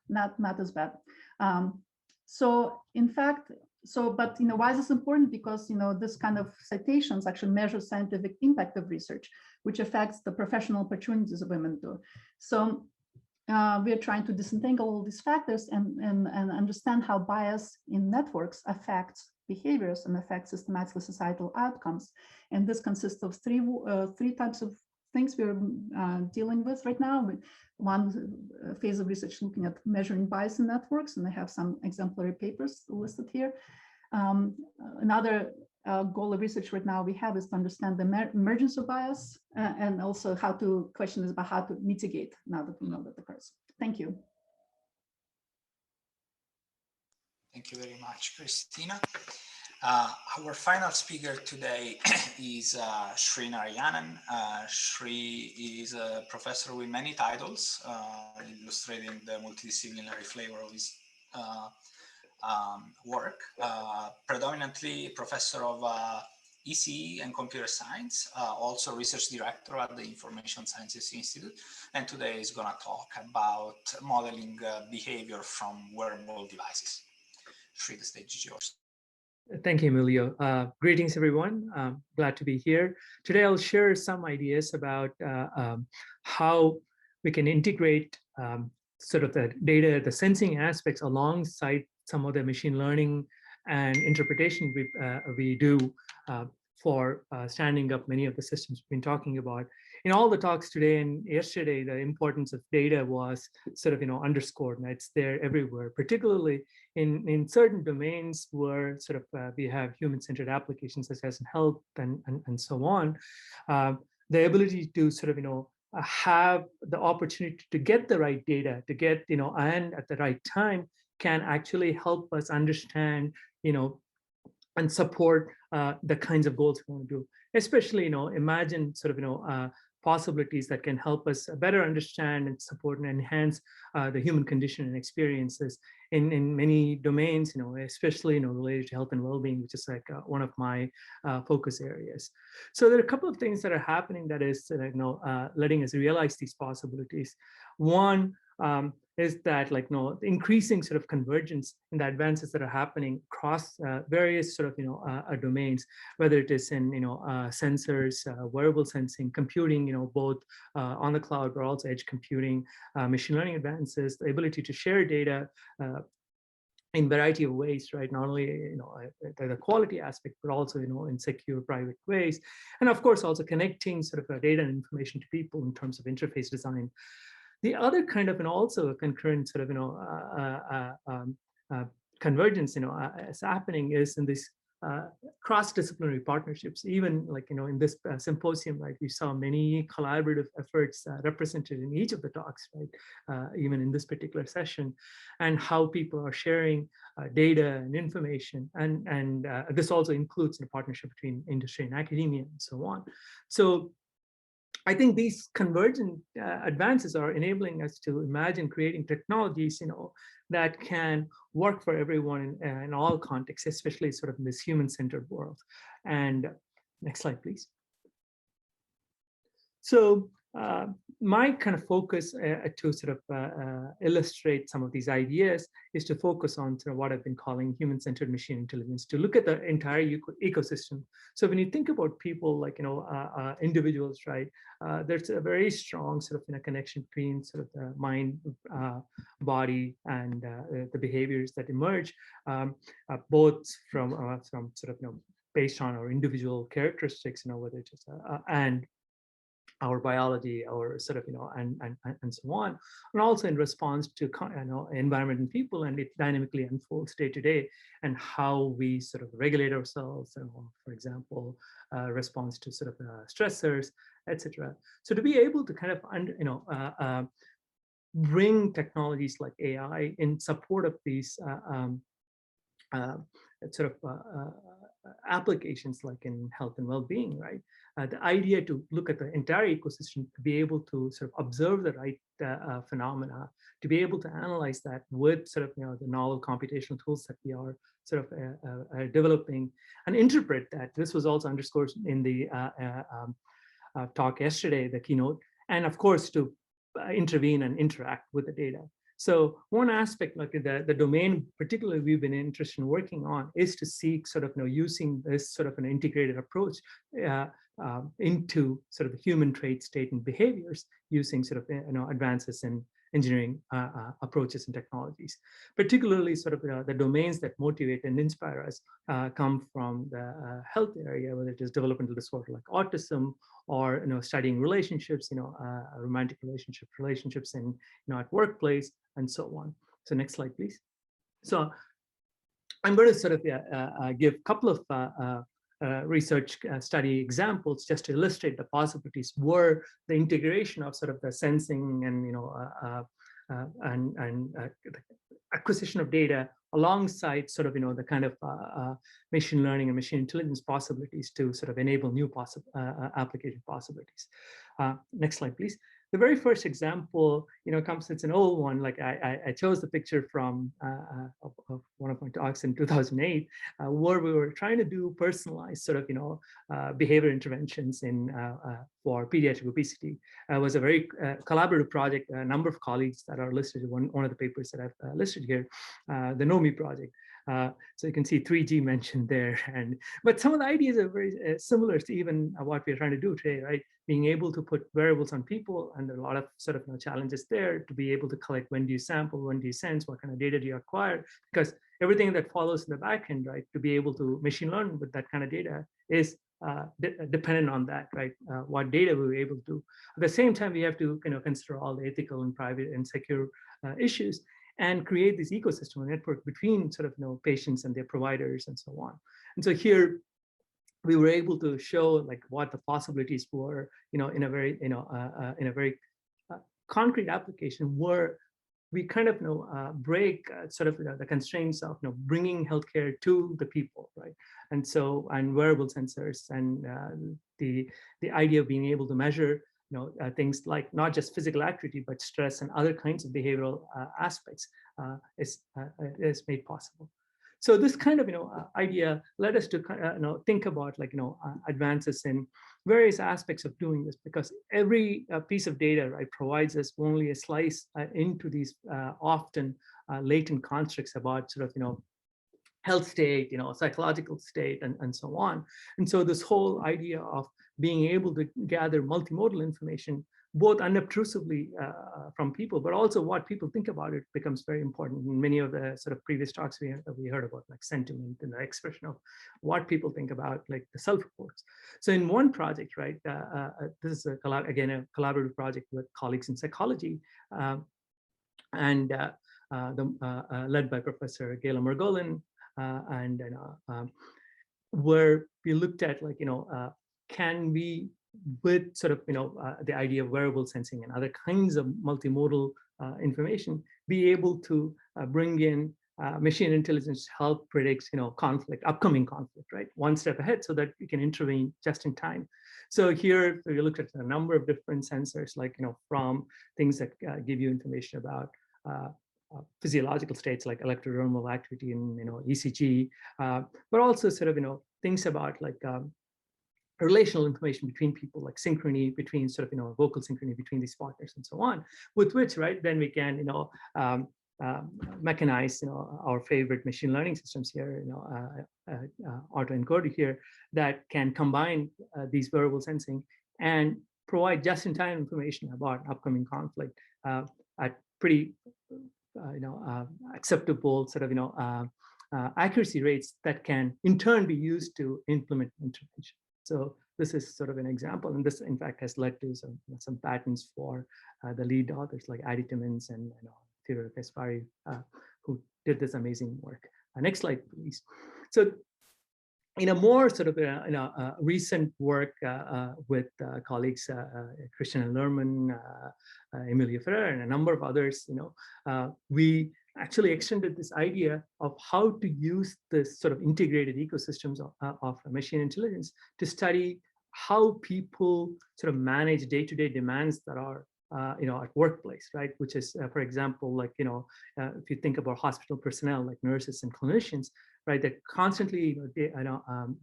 not as bad. So in fact, but why is this important? Because this kind of citations actually measure scientific impact of research, which affects the professional opportunities of women do. So we are trying to disentangle all these factors and understand how bias in networks affects behaviors and affects systematically societal outcomes. And this consists of three types of things we're dealing with right now. One phase of research looking at measuring bias in networks, and I have some exemplary papers listed here. Another goal of research right now we have is to understand the emergence of bias, and also question is about how to mitigate now that we know that occurs. Thank you. Thank you very much, Christina. Our final speaker today is Sri Narayanan. Sri is a professor with many titles, illustrating the multidisciplinary flavor of his work. Predominantly professor of ECE and computer science, also research director at the Information Sciences Institute. And today is going to talk about modeling behavior from wearable devices. Sri, the stage is yours. Thank you, Emilio. Greetings, everyone. Glad to be here. Today, I'll share some ideas about how we can integrate sort of the data, the sensing aspects alongside some of the machine learning and interpretation we do for standing up many of the systems we've been talking about. In all the talks today and yesterday, the importance of data was sort of underscored, and it's there everywhere, particularly in certain domains where sort of we have human-centered applications such as in health and so on. The ability to sort of have the opportunity to get the right data, to get and at the right time can actually help us understand and support the kinds of goals we want to do. Especially imagine sort of possibilities that can help us better understand and support and enhance the human condition and experiences in many domains, especially related to health and well-being, which is like one of my focus areas. So there are a couple of things that are happening that is letting us realize these possibilities. One is that increasing sort of convergence in the advances that are happening across various sort of domains, whether it is in sensors, wearable sensing, computing, both on the cloud but also edge computing, machine learning advances, the ability to share data in variety of ways, right? Not only the quality aspect, but also in secure private ways, and of course also connecting sort of data and information to people in terms of interface design. The other kind of, and also a concurrent sort of, convergence, is happening is in this cross-disciplinary partnerships. Even like, in this symposium, right, we saw many collaborative efforts represented in each of the talks, right, even in this particular session, and how people are sharing data and information. And this also includes a partnership between industry and academia and so on. So I think these convergent advances are enabling us to imagine creating technologies, that can work for everyone in all contexts, especially sort of in this human-centered world. And next slide, please. So my kind of focus to sort of illustrate some of these ideas is to focus on sort of what I've been calling human-centered machine intelligence, to look at the entire ecosystem. So when you think about people like, individuals, right, there's a very strong sort of connection between sort of the mind, body, and the behaviors that emerge, both from sort of, based on our individual characteristics, whether it's just, and our biology, our sort of, and so on, and also in response to, environment and people, and it dynamically unfolds day to day, and how we sort of regulate ourselves, and, for example, response to sort of stressors, etc. So to be able to kind of, bring technologies like AI in support of these sort of applications like in health and well-being, right? The idea to look at the entire ecosystem, to be able to sort of observe the right phenomena, to be able to analyze that with sort of, the novel computational tools that we are sort of developing, and interpret that. This was also underscored in the talk yesterday, the keynote, and of course to intervene and interact with the data. So one aspect, like the domain particularly we've been interested in working on, is to seek sort of, using this sort of an integrated approach into sort of the human trait, state, and behaviors, using sort of, advances in engineering approaches and technologies. Particularly sort of the domains that motivate and inspire us come from the health area, whether it is developmental disorder like autism, or studying relationships, romantic relationships in at workplace, and so on. So next slide, please. So I'm going to sort of give a couple of research study examples just to illustrate the possibilities where the integration of sort of the sensing and acquisition of data alongside sort of the kind of machine learning and machine intelligence possibilities to sort of enable new application possibilities. Next slide, please. The very first example, comes, it's an old one. Like I chose the picture from of one of my talks in 2008, where we were trying to do personalized sort of, behavior interventions in for pediatric obesity. It was a very collaborative project. A number of colleagues that are listed in one of the papers that I've listed here, the NOMI project. So you can see 3G mentioned there, but some of the ideas are very similar to even what we're trying to do today, right? Being able to put variables on people, and there are a lot of sort of challenges there to be able to collect when do you sample, when do you sense, what kind of data do you acquire, because everything that follows in the back end, right, to be able to machine learn with that kind of data is dependent on that, right? What data we're able to. At the same time, we have to consider all the ethical and private and secure issues, and create this ecosystem or network between sort of patients and their providers and so on. And so here we were able to show like what the possibilities were, in a very concrete application where we kind of break sort of the constraints of bringing healthcare to the people, right? And so, and wearable sensors, and the idea of being able to measure things like not just physical activity, but stress and other kinds of behavioral aspects is made possible. So this kind of idea led us to think about like advances in various aspects of doing this, because every piece of data, right, provides us only a slice into these often latent constructs about sort of health state, psychological state, and so on. And so this whole idea of being able to gather multimodal information, both unobtrusively from people, but also what people think about it, becomes very important. In many of the sort of previous talks we heard about, like sentiment and the expression of what people think about, like the self-reports. So in one project, right, this is again a collaborative project with colleagues in psychology, and led by Professor Gayla Margolin, and where we looked at like, can we, with sort of, the idea of wearable sensing and other kinds of multimodal information, be able to bring in machine intelligence to help predict, conflict, upcoming conflict, right? One step ahead so that we can intervene just in time. So here we looked at a number of different sensors, like, from things that give you information about physiological states like electrodermal activity and, ECG, but also sort of, things about like relational information between people, like synchrony between sort of, vocal synchrony between these partners and so on, with which, right, then we can, mechanize, our favorite machine learning systems here, autoencoder here, that can combine these wearable sensing and provide just-in-time information about upcoming conflict at pretty, acceptable sort of, accuracy rates that can in turn be used to implement intervention. So this is sort of an example, and this in fact has led to some patents for the lead authors like Identities and Theodore Kaspari, who did this amazing work. Next slide, please. So in a more sort of recent work with colleagues Christian and Lerman, Emilio Ferrara, and a number of others, we actually extended this idea of how to use this sort of integrated ecosystems of machine intelligence to study how people sort of manage day-to-day demands that are at workplace, right? Which is, for example, like, if you think about hospital personnel, like nurses and clinicians, right? They're constantly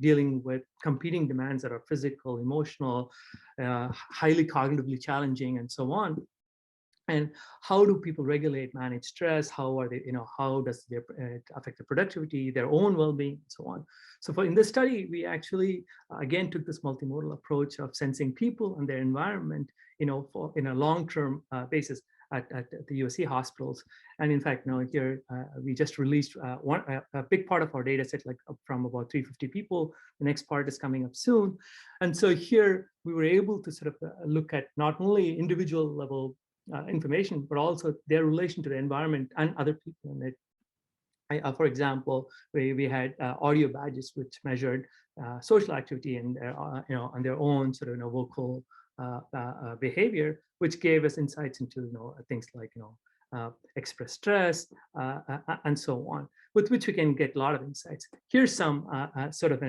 dealing with competing demands that are physical, emotional, highly cognitively challenging, and so on. And how do people regulate, manage stress? How are they, how does it affect their productivity, their own well-being, and so on? So in this study, we actually, again, took this multimodal approach of sensing people and their environment, in a long-term basis at the USC hospitals. And in fact, here we just released a big part of our data set, like from about 350 people. The next part is coming up soon. And so here we were able to sort of look at not only individual level information, but also their relation to the environment and other people in it. For example, we had audio badges which measured social activity and on their own sort of vocal behavior, which gave us insights into things like express stress and so on, with which we can get a lot of insights. Here's some sort of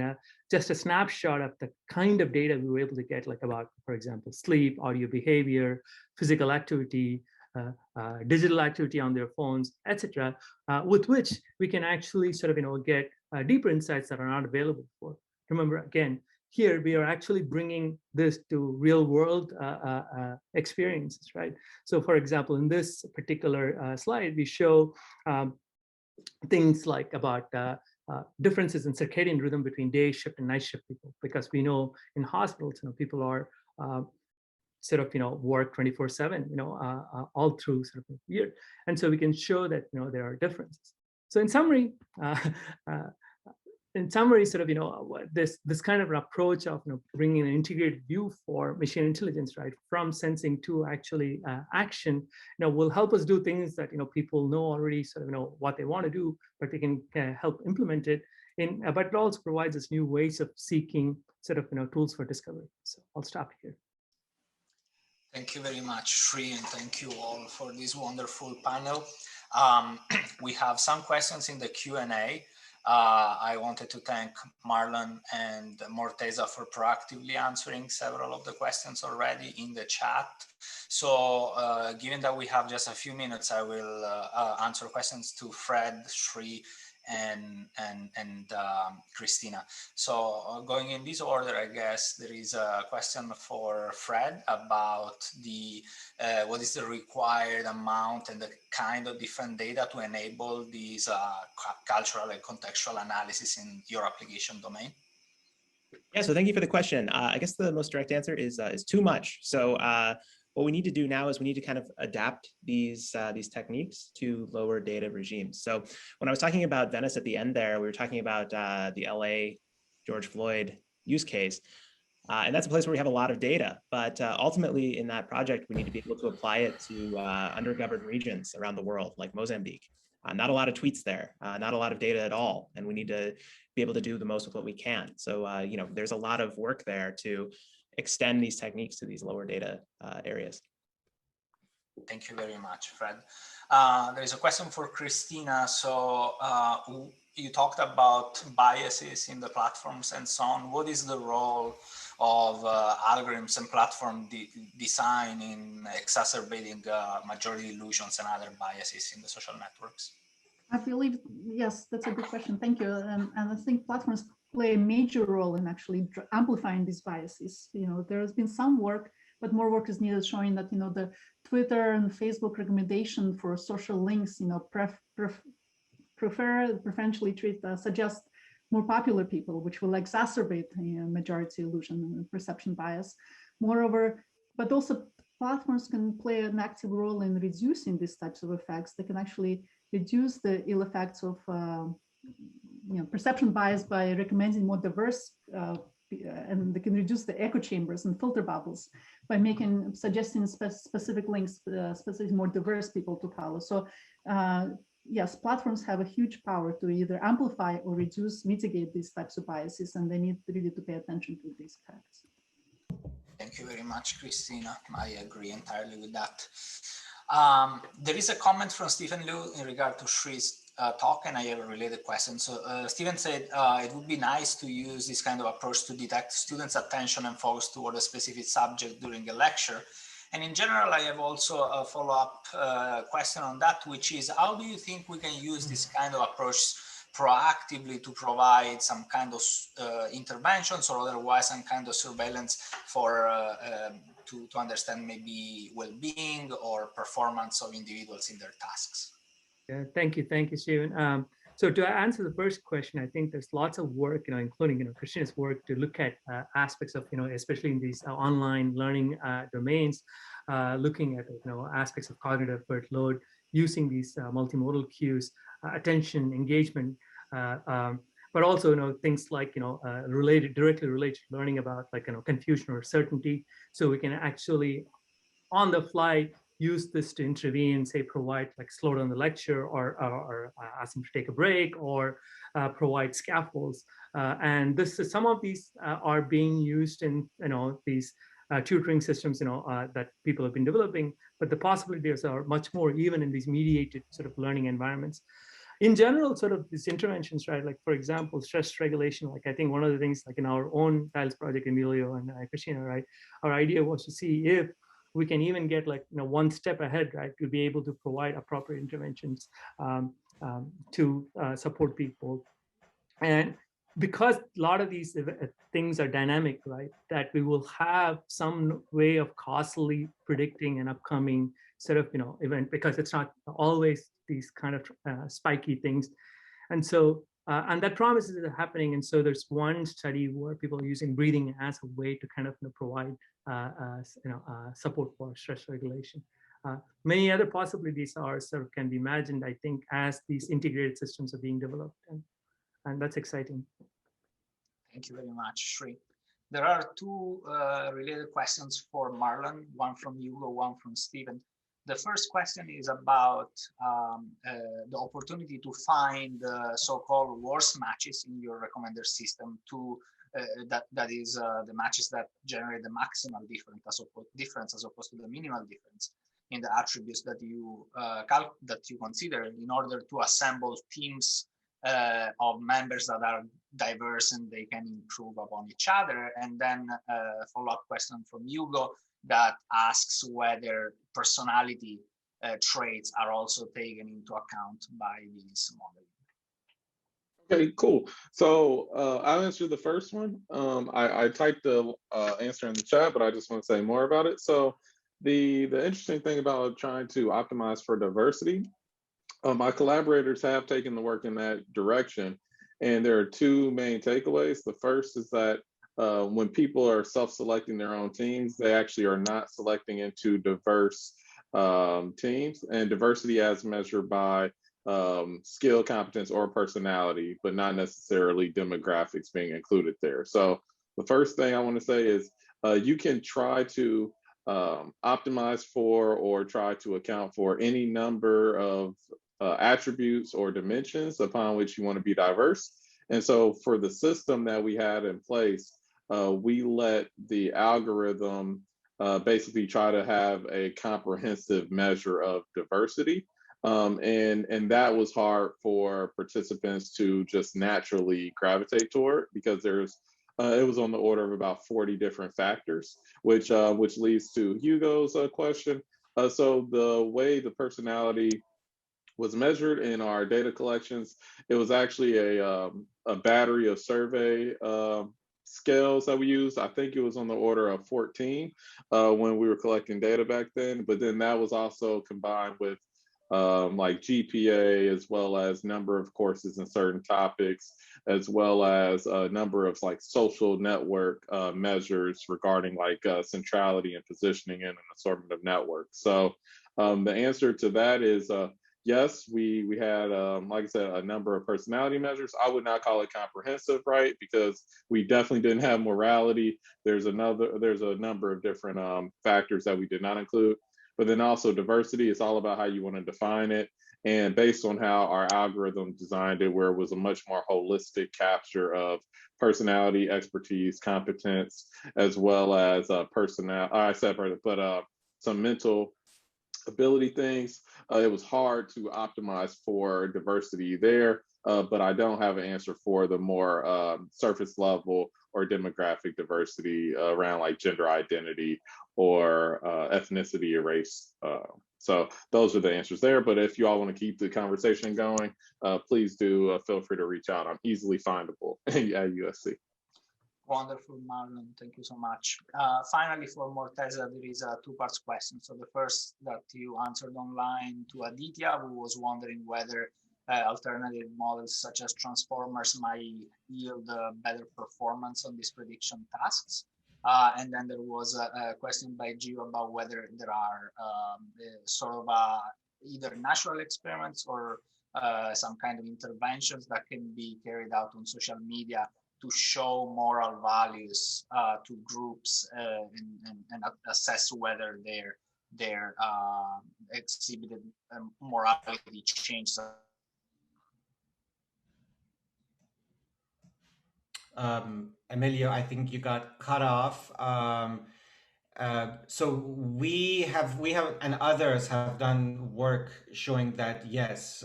just a snapshot of the kind of data we were able to get, like about, for example, sleep, audio behavior, physical activity, digital activity on their phones, etc., with which we can actually sort of get deeper insights that are not available before. Remember, again, here we are actually bringing this to real world experiences, right? So for example, in this particular slide, we show things like about differences in circadian rhythm between day shift and night shift people, because we know in hospitals, people are sort of, work 24/7, all through sort of the year. And so we can show that, there are differences. So in summary, sort of, this kind of an approach of bringing an integrated view for machine intelligence, right, from sensing to actually action, will help us do things that people know already, sort of what they want to do, but they can help implement it. But it also provides us new ways of seeking sort of tools for discovery. So I'll stop here. Thank you very much, Sri, and thank you all for this wonderful panel. We have some questions in the Q&A. I wanted to thank Marlon and Morteza for proactively answering several of the questions already in the chat. So given that we have just a few minutes, I will answer questions to Fred, Sri, and Christina. So going in this order, I guess there is a question for Fred about the what is the required amount and the kind of different data to enable these cultural and contextual analysis in your application domain. Yeah, so thank you for the question. I guess the most direct answer is too much. So what we need to do now is we need to kind of adapt these techniques to lower data regimes. So when I was talking about Venice at the end there, we were talking about the LA George Floyd use case. And that's a place where we have a lot of data, but ultimately in that project, we need to be able to apply it to undergoverned regions around the world, like Mozambique. Not a lot of tweets there, not a lot of data at all. And we need to be able to do the most with what we can. So, there's a lot of work there to extend these techniques to these lower data areas. Thank you very much, Fred. There is a question for Christina. So you talked about biases in the platforms and so on. What is the role of algorithms and platform design in exacerbating majority illusions and other biases in the social networks? I believe, yes, that's a good question. Thank you. And I think platforms play a major role in actually amplifying these biases. There has been some work, but more work is needed showing that, the Twitter and Facebook recommendation for social links, preferentially suggest more popular people, which will exacerbate majority illusion and perception bias. Moreover, but also platforms can play an active role in reducing these types of effects. They can actually reduce the ill effects of perception bias by recommending more diverse, and they can reduce the echo chambers and filter bubbles by suggesting specific links, specific more diverse people to follow. So yes, platforms have a huge power to either amplify or mitigate these types of biases, and they need really to pay attention to these effects. Thank you very much, Christina. I agree entirely with that. There is a comment from Stephen Liu in regard to Shree's talk, and I have a related question. So Stephen said it would be nice to use this kind of approach to detect students' attention and focus toward a specific subject during a lecture. And in general, I have also a follow-up question on that, which is, how do you think we can use this kind of approach proactively to provide some kind of interventions or otherwise some kind of surveillance for to understand maybe well-being or performance of individuals in their tasks? Yeah, thank you, Stephen. So to answer the first question, I think there's lots of work, including Christina's work, to look at aspects of, especially in these online learning domains, looking at aspects of cognitive effort load, using these multimodal cues, attention, engagement, but also things like directly related to learning about confusion or certainty, so we can actually on the fly use this to intervene, say provide slow down the lecture or ask them to take a break or provide scaffolds. And some of these are being used in these tutoring systems that people have been developing, but the possibilities are much more even in these mediated sort of learning environments. In general, sort of these interventions, right? Like, for example, stress regulation. Like, I think one of the things, like in our own Tiles project, Emilio and Christina, right? Our idea was to see if we can even get one step ahead, right? To be able to provide appropriate interventions to support people. And because a lot of these things are dynamic, right? That we will have some way of causally predicting an upcoming sort of event, because it's not always these kind of spiky things. And so and that promises are happening. And so there's one study where people are using breathing as a way to kind of provide support for stress regulation. Many other possibilities are sort of can be imagined, I think, as these integrated systems are being developed, and that's exciting. Thank you very much, Shree. There are two related questions for Marlon, one from Hugo, one from Stephen. The first question is about the opportunity to find so-called worst matches in your recommender system to that is the matches that generate the maximal difference as opposed to the minimal difference in the attributes that you consider in order to assemble teams of members that are diverse and they can improve upon each other. And then a follow-up question from Hugo that asks whether personality traits are also taken into account by this modeling. Okay, cool. So I'll answer the first one. I typed the answer in the chat, but I just want to say more about it. So the interesting thing about trying to optimize for diversity, my collaborators have taken the work in that direction. And there are two main takeaways. The first is that when people are self-selecting their own teams, they actually are not selecting into diverse teams, and diversity as measured by skill, competence, or personality, but not necessarily demographics being included there. So the first thing I want to say is you can try to optimize for or try to account for any number of attributes or dimensions upon which you want to be diverse. And so for the system that we had in place, we let the algorithm basically try to have a comprehensive measure of diversity. And that was hard for participants to just naturally gravitate toward, because it was on the order of about 40 different factors, which leads to Hugo's question. So the way the personality was measured in our data collections, it was actually a battery of survey scales that we used. I think it was on the order of 14 when we were collecting data back then. But then that was also combined with like GPA, as well as number of courses in certain topics, as well as a number of like social network measures regarding like centrality and positioning in an assortment of networks. So the answer to that is yes, we had, like I said, a number of personality measures. I would not call it comprehensive, right? Because we definitely didn't have morality. There's a number of different factors that we did not include. But then also diversity, it's all about how you want to define it. And based on how our algorithm designed it, where it was a much more holistic capture of personality, expertise, competence, as well as some mental ability things. It was hard to optimize for diversity there, but I don't have an answer for the more surface level or demographic diversity around like gender identity or ethnicity or race. So those are the answers there. But if you all want to keep the conversation going, please do feel free to reach out. I'm easily findable at USC. Wonderful, Marlon. Thank you so much. Finally, for Morteza, there is a two-part question. So the first that you answered online to Aditya, who was wondering whether alternative models such as transformers might yield better performance on these prediction tasks. And then there was a question by Gio about whether there are sort of either natural experiments or some kind of interventions that can be carried out on social media to show moral values to groups and assess whether their exhibited morality changes. Emilio, I think you got cut off. So we have, and others have done work showing that yes,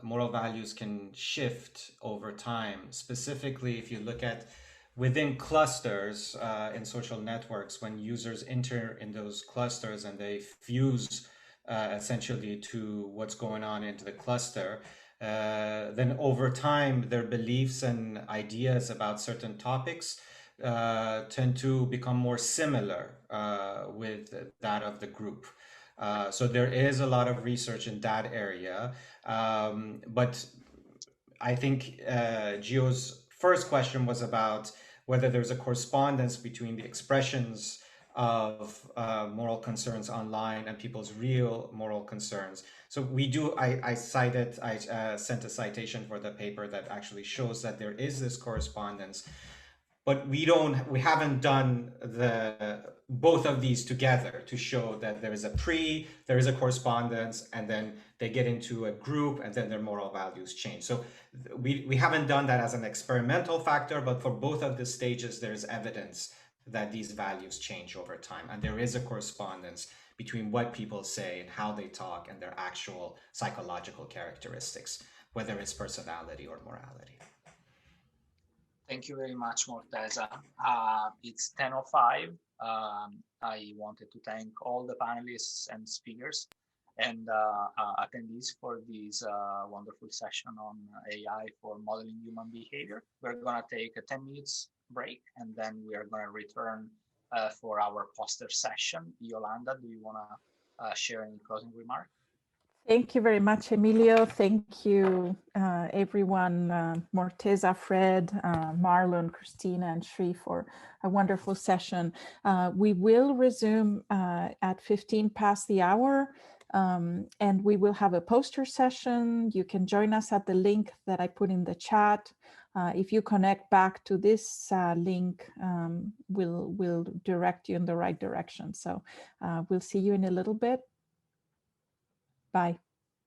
moral values can shift over time. Specifically, if you look at within clusters in social networks, when users enter in those clusters and they fuse essentially to what's going on into the cluster, then over time, their beliefs and ideas about certain topics tend to become more similar with that of the group. So there is a lot of research in that area. But I think Gio's first question was about whether there's a correspondence between the expressions of moral concerns online and people's real moral concerns. So we do, I sent a citation for the paper that actually shows that there is this correspondence, but we haven't done both of these together to show that there is a correspondence, and then they get into a group and then their moral values change. So we haven't done that as an experimental factor, but for both of the stages, there's evidence that these values change over time. And there is a correspondence between what people say and how they talk and their actual psychological characteristics, whether it's personality or morality. Thank you very much, Morteza. It's 10:05. I wanted to thank all the panelists and speakers and attendees for this wonderful session on AI for modeling human behavior. We're going to take a 10 minutes break, and then we are going to return for our poster session. Yolanda, do you want to share any closing remarks? Thank you very much, Emilio. Thank you, everyone, Morteza, Fred, Marlon, Christina, and Shri for a wonderful session. We will resume at 15 past the hour, and we will have a poster session. You can join us at the link that I put in the chat. If you connect back to this link, we'll direct you in the right direction. So we'll see you in a little bit. Bye.